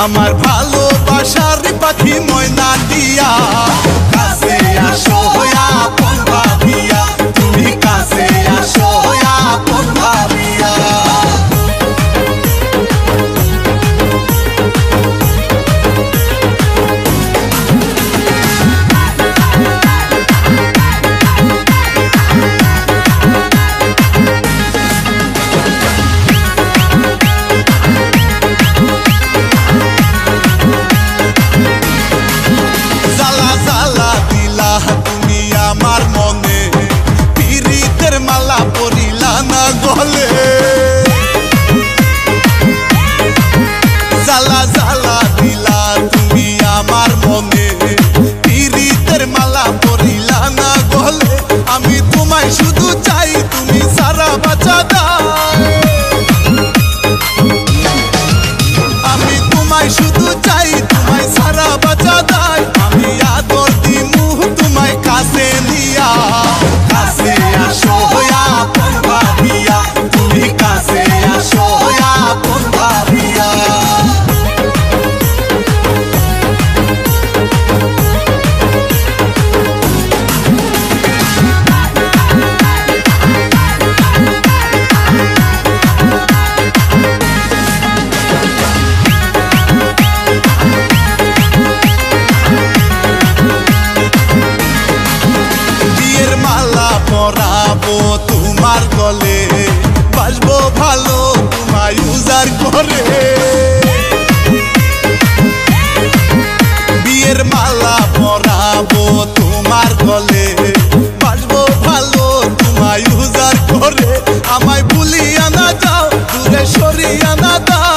আমার ভালোবাসার পাখি ময়না দিয়া কাছে আসো আপন ভাবিয়া তুমি কাছে আসো আপন ভাবিয়া আমার মনে পিরিতের মালা পরিলা না গলে জ্বালা জ্বালা দিলা তুমি আমার মনে পিরিতের মালা পরিলা না গলে আমি তোমায় শুধু চাই তুমি সারা বাঁচা দাও আমি তোমায় শুধু চাই তোমায় সারা বাঁচা দাও আমি আদর দিমু তোমায় কাছে নিয়া কাছে আসো আপন ভাবিয়া তুমি কাছে আসো আপন ভাবিয়া পরাবো তোমার গলে বাসবো ভালো তোমায় উজাড় করে বিয়ের মালা পরাবো তোমার গলে বাসবো ভালো তোমায় উজাড় করে আমায় ভুলিয়া না যাও দূরে সরিয়া না দাও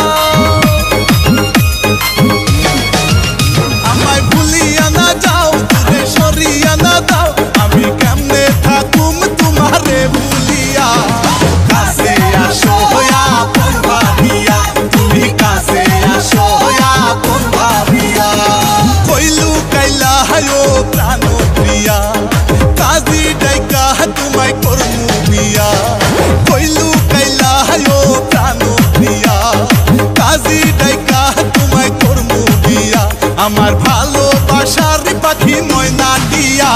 আমায় ভুলিয়া না যাও দূরে সরিয়া না দাও আমি কেমনে থাকুম তোমারে ভুলিয়া কাছে আসো আপন ভাবিয়া তুমি কাছে আসো আপন ভাবিয়া কইলু কাইলা হায়ো প্রাণ প্রিয়া কাজী ডাইকা তোমায় করমু বিয়া কইলু কাইলা হায়ো প্রাণ প্রিয়া কাজী ডাইকা তোমায় করমু বিয়া আমার ভালোবাসার পাখি ময়না দিয়া